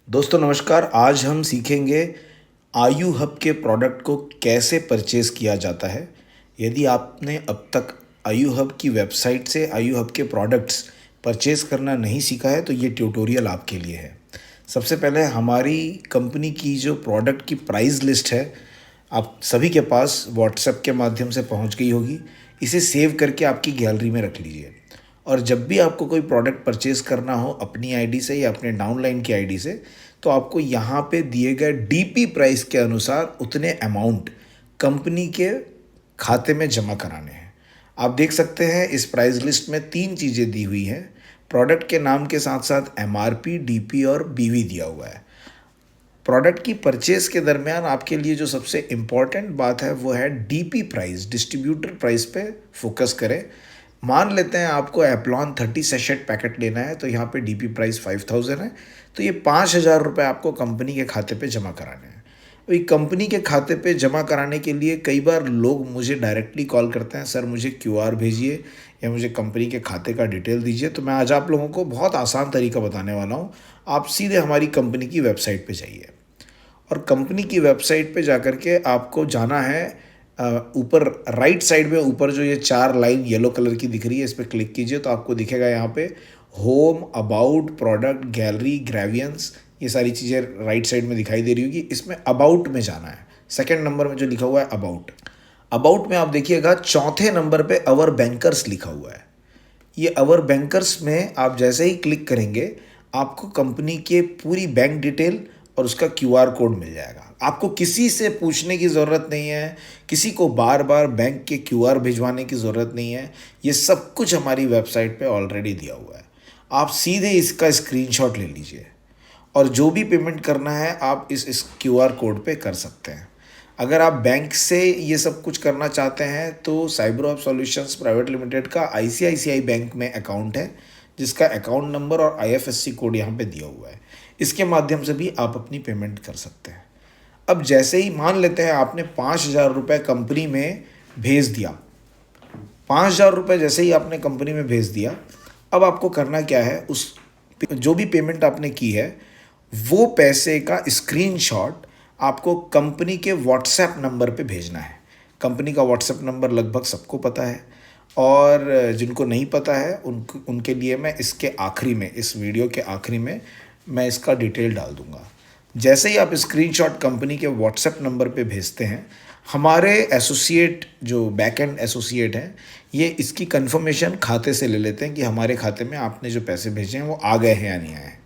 दोस्तों नमस्कार। आज हम सीखेंगे आयु हब के प्रोडक्ट को कैसे परचेज़ किया जाता है। यदि आपने अब तक आयु हब की वेबसाइट से आयु हब के प्रोडक्ट्स परचेज़ करना नहीं सीखा है तो ये ट्यूटोरियल आपके लिए है। सबसे पहले हमारी कंपनी की जो प्रोडक्ट की प्राइस लिस्ट है आप सभी के पास व्हाट्सएप के माध्यम से पहुंच गई होगी। इसे सेव करके आपकी गैलरी में रख लीजिए और जब भी आपको कोई प्रोडक्ट परचेज़ करना हो अपनी आईडी से या अपने डाउनलाइन की आईडी से, तो आपको यहाँ पे दिए गए डीपी प्राइस के अनुसार उतने अमाउंट कंपनी के खाते में जमा कराने हैं। आप देख सकते हैं इस प्राइस लिस्ट में 3 चीज़ें दी हुई हैं। प्रोडक्ट के नाम के साथ साथ एमआरपी, डीपी और बीवी दिया हुआ है। प्रोडक्ट की परचेज़ के दरमियान आपके लिए जो सबसे इम्पॉर्टेंट बात है वो है डीपी प्राइस, डिस्ट्रीब्यूटर प्राइस पे फोकस करें। मान लेते हैं आपको एप्लॉन 30 सेशेट पैकेट लेना है तो यहाँ पे डीपी प्राइस 5000 है, तो ये 5000 रुपये आपको कंपनी के खाते पे जमा कराने हैं। वही कंपनी के खाते पे जमा कराने के लिए कई बार लोग मुझे डायरेक्टली कॉल करते हैं, सर मुझे क्यूआर भेजिए या मुझे कंपनी के खाते का डिटेल दीजिए। तो मैं आज आप लोगों को बहुत आसान तरीका बताने वाला हूँ। आप सीधे हमारी कंपनी की वेबसाइट पे जाइए और कंपनी की वेबसाइट पे जाकर के आपको जाना है ऊपर राइट साइड में, ऊपर जो ये 4 लाइन येलो कलर की दिख रही है इस पर क्लिक कीजिए तो आपको दिखेगा यहाँ पे home, about, product, gallery, grievance, ये सारी चीज़ें राइट साइड में दिखाई दे रही होगी। इसमें अबाउट में जाना है। सेकंड नंबर में जो लिखा हुआ है अबाउट, अबाउट में आप देखिएगा चौथे नंबर पे अवर बैंकर्स लिखा हुआ है। ये अवर बैंकर्स में आप जैसे ही क्लिक करेंगे आपको कंपनी के पूरी बैंक डिटेल और उसका क्यूआर कोड मिल जाएगा। आपको किसी से पूछने की ज़रूरत नहीं है, किसी को बार बार बैंक के क्यूआर भिजवाने की ज़रूरत नहीं है। ये सब कुछ हमारी वेबसाइट पे ऑलरेडी दिया हुआ है। आप सीधे इसका स्क्रीनशॉट ले लीजिए और जो भी पेमेंट करना है आप इस क्यूआर कोड पे कर सकते हैं। अगर आप बैंक से ये सब कुछ करना चाहते हैं तो साइबरहब सॉल्यूशंस प्राइवेट लिमिटेड का आईसीआईसीआई बैंक में अकाउंट है जिसका अकाउंट नंबर और आईएफएससी कोड यहाँ पे दिया हुआ है। इसके माध्यम से भी आप अपनी पेमेंट कर सकते हैं। अब जैसे ही मान लेते हैं आपने 5000 रुपये कंपनी में भेज दिया, 5000 रुपये जैसे ही आपने कंपनी में भेज दिया, अब आपको करना क्या है, उस जो भी पेमेंट आपने की है वो पैसे का स्क्रीनशॉट आपको कंपनी के व्हाट्सएप नंबर पे भेजना है। कंपनी का व्हाट्सएप नंबर लगभग सबको पता है और जिनको नहीं पता है उनके लिए मैं इसके आखिरी में, इस वीडियो के आखिरी में मैं इसका डिटेल डाल दूंगा। जैसे ही आप स्क्रीनशॉट कंपनी के व्हाट्सएप नंबर पे भेजते हैं, हमारे एसोसिएट जो बैकएंड एसोसिएट हैं ये इसकी कंफर्मेशन खाते से ले लेते हैं कि हमारे खाते में आपने जो पैसे भेजे हैं वो आ गए हैं या नहीं आए हैं।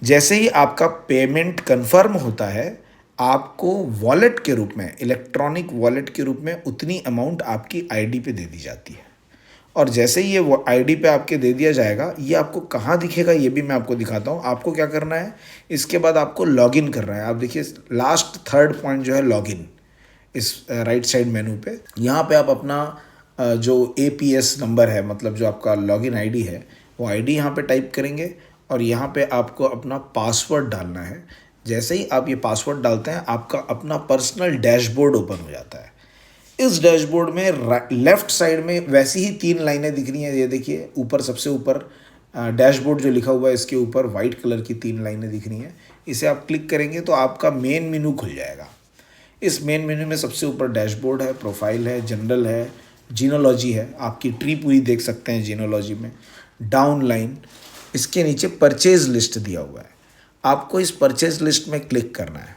जैसे ही आपका पेमेंट कंफर्म होता है आपको वॉलेट के रूप में, इलेक्ट्रॉनिक वॉलेट के रूप में उतनी अमाउंट आपकी आईडी पे दे दी जाती है। और जैसे ही ये आईडी पे आपके दे दिया जाएगा, ये आपको कहाँ दिखेगा ये भी मैं आपको दिखाता हूँ। आपको क्या करना है, इसके बाद आपको लॉगिन करना है। आप देखिए लास्ट थर्ड पॉइंट जो है लॉगिन, इस राइट साइड मेनू पे यहाँ पे आप अपना जो एपीएस नंबर है, मतलब जो आपका लॉगिन आईडी है वो आईडी यहाँ पे टाइप करेंगे और यहाँ पे आपको अपना पासवर्ड डालना है। जैसे ही आप ये पासवर्ड डालते हैं आपका अपना पर्सनल डैशबोर्ड ओपन हो जाता है। इस डैशबोर्ड में लेफ्ट साइड में वैसी ही 3 लाइनें दिख रही हैं। ये देखिए ऊपर, सबसे ऊपर डैशबोर्ड जो लिखा हुआ है इसके ऊपर वाइट कलर की 3 लाइनें दिख रही हैं। इसे आप क्लिक करेंगे तो आपका मेन मेनू खुल जाएगा। इस मेन मेनू में सबसे ऊपर डैशबोर्ड है, प्रोफाइल है, जनरल है, जीनोलॉजी है। आपकी ट्री पूरी देख सकते हैं जीनोलॉजी में। डाउन लाइन, इसके नीचे परचेज लिस्ट दिया हुआ है। आपको इस परचेज लिस्ट में क्लिक करना है।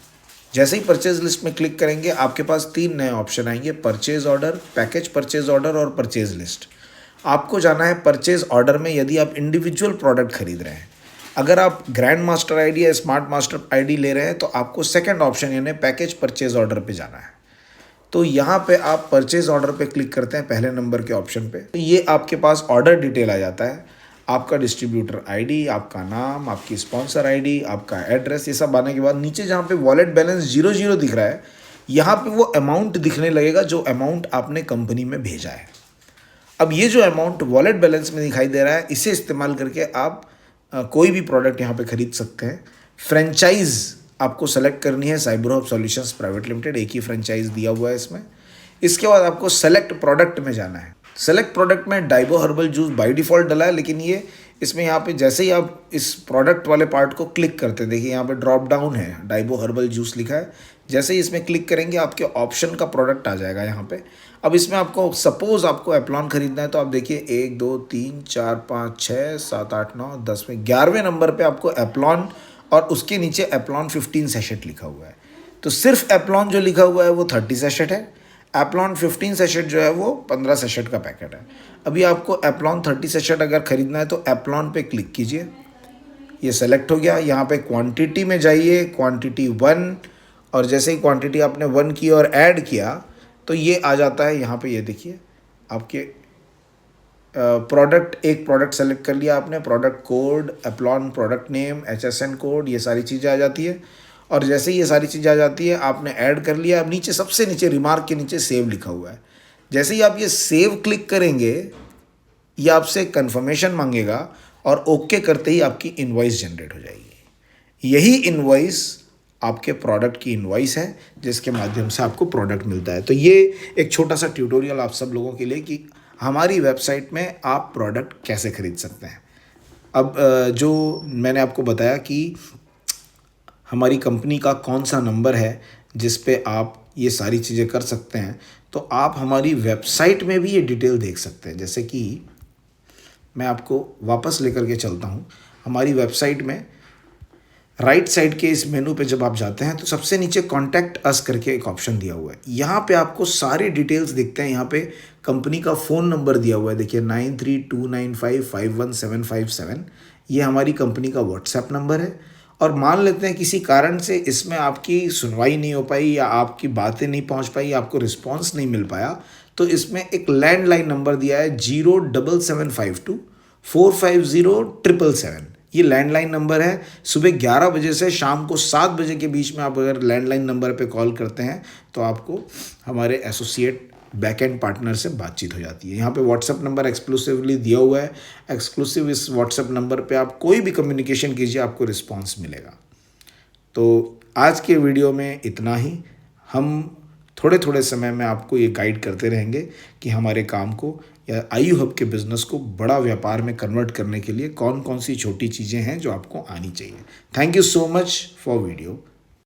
जैसे ही परचेज लिस्ट में क्लिक करेंगे आपके पास 3 नए ऑप्शन आएंगे, purchase order, package purchase order और परचेज लिस्ट। आपको जाना है परचेज ऑर्डर में यदि आप इंडिविजुअल प्रोडक्ट खरीद रहे हैं। अगर आप ग्रैंड मास्टर आईडी या स्मार्ट मास्टर आईडी ले रहे हैं तो आपको सेकंड ऑप्शन यानी पैकेज परचेज ऑर्डर पे जाना है। तो यहाँ पे आप परचेज ऑर्डर पे क्लिक करते हैं पहले नंबर के ऑप्शन पे, तो ये आपके पास ऑर्डर डिटेल आ जाता है। आपका डिस्ट्रीब्यूटर आईडी, आपका नाम, आपकी स्पॉन्सर आईडी, आपका एड्रेस, ये सब आने के बाद नीचे जहाँ पे वॉलेट बैलेंस 00 दिख रहा है यहाँ पे वो अमाउंट दिखने लगेगा जो अमाउंट आपने कंपनी में भेजा है। अब ये जो अमाउंट वॉलेट बैलेंस में दिखाई दे रहा है इसे इस्तेमाल करके आप कोई भी प्रोडक्ट यहाँ पे खरीद सकते हैं। फ्रेंचाइज आपको सेलेक्ट करनी है, साइबरहब सॉल्यूशंस प्राइवेट लिमिटेड, एक ही फ्रेंचाइज दिया हुआ है इसमें। इसके बाद आपको सेलेक्ट प्रोडक्ट में जाना है। सेलेक्ट प्रोडक्ट में डाइबो हर्बल जूस बाय डिफ़ॉल्ट डला है, लेकिन ये इसमें यहाँ पे जैसे ही आप इस प्रोडक्ट वाले पार्ट को क्लिक करते हैं, देखिए यहाँ पे ड्रॉप डाउन है, डाइबो हर्बल जूस लिखा है। जैसे ही इसमें क्लिक करेंगे आपके ऑप्शन का प्रोडक्ट आ जाएगा यहाँ पे। अब इसमें आपको सपोज आपको एप्लॉन खरीदना है तो आप देखिए 1 2 3 4 5 6 7 8 9 10 में 11वें नंबर पे आपको एप्लॉन और उसके नीचे एप्लॉन 15 सेशेट लिखा हुआ है। तो सिर्फ एप्लॉन जो लिखा हुआ है वो 30 सेशेट है, एप्लॉन 15 सेशेट जो है वो 15 सेशेट का पैकेट है। अभी आपको एप्लॉन 30 सेशेट अगर ख़रीदना है तो एप्लॉन पे क्लिक कीजिए, ये सेलेक्ट हो गया। यहाँ पे क्वांटिटी में जाइए, क्वांटिटी 1, और जैसे ही क्वांटिटी आपने 1 की और ऐड किया तो ये आ जाता है यहाँ पे। ये देखिए आपके प्रोडक्ट, एक प्रोडक्ट सेलेक्ट कर लिया आपने, प्रोडक्ट कोड, एप्लॉन प्रोडक्ट नेम, HSN कोड, ये सारी चीज़ें आ जाती है। और जैसे ही ये सारी चीज़ें आ जाती है आपने ऐड कर लिया। अब नीचे सबसे नीचे रिमार्क के नीचे सेव लिखा हुआ है, जैसे ही आप ये सेव क्लिक करेंगे ये आपसे कंफर्मेशन मांगेगा और ओके करते ही आपकी इनवॉइस जनरेट हो जाएगी। यही इनवॉइस आपके प्रोडक्ट की इनवॉइस है जिसके माध्यम से आपको प्रोडक्ट मिलता है। तो ये एक छोटा सा ट्यूटोरियल आप सब लोगों के लिए कि हमारी वेबसाइट में आप प्रोडक्ट कैसे खरीद सकते हैं। अब जो मैंने आपको बताया कि हमारी कंपनी का कौन सा नंबर है जिस पे आप ये सारी चीज़ें कर सकते हैं, तो आप हमारी वेबसाइट में भी ये डिटेल देख सकते हैं। जैसे कि मैं आपको वापस लेकर के चलता हूँ हमारी वेबसाइट में। राइट साइड के इस मेनू पे जब आप जाते हैं तो सबसे नीचे कॉन्टैक्ट अस करके एक ऑप्शन दिया हुआ है। यहाँ पे आपको सारे डिटेल्स दिखते हैं। यहाँ पे कंपनी का फ़ोन नंबर दिया हुआ है, देखिए 9329551757। ये हमारी कंपनी का व्हाट्सएप नंबर है। और मान लेते हैं किसी कारण से इसमें आपकी सुनवाई नहीं हो पाई या आपकी बातें नहीं पहुँच पाई, आपको रिस्पॉन्स नहीं मिल पाया, तो इसमें एक लैंडलाइन नंबर दिया है 07752450777। ये लैंडलाइन नंबर है। सुबह 11 बजे से शाम को 7 बजे के बीच में आप अगर लैंडलाइन नंबर पे कॉल करते हैं तो आपको हमारे एसोसिएट बैकएंड पार्टनर से बातचीत हो जाती है। यहाँ पे व्हाट्सएप नंबर एक्सक्लूसिवली दिया हुआ है। एक्सक्लूसिव इस व्हाट्सएप नंबर पे आप कोई भी कम्युनिकेशन कीजिए, आपको रिस्पॉन्स मिलेगा। तो आज के वीडियो में इतना ही। हम थोड़े थोड़े समय में आपको ये गाइड करते रहेंगे कि हमारे काम को या आयु हब के बिज़नेस को बड़ा व्यापार में कन्वर्ट करने के लिए कौन कौन सी छोटी चीज़ें हैं जो आपको आनी चाहिए। Thank you so much for video.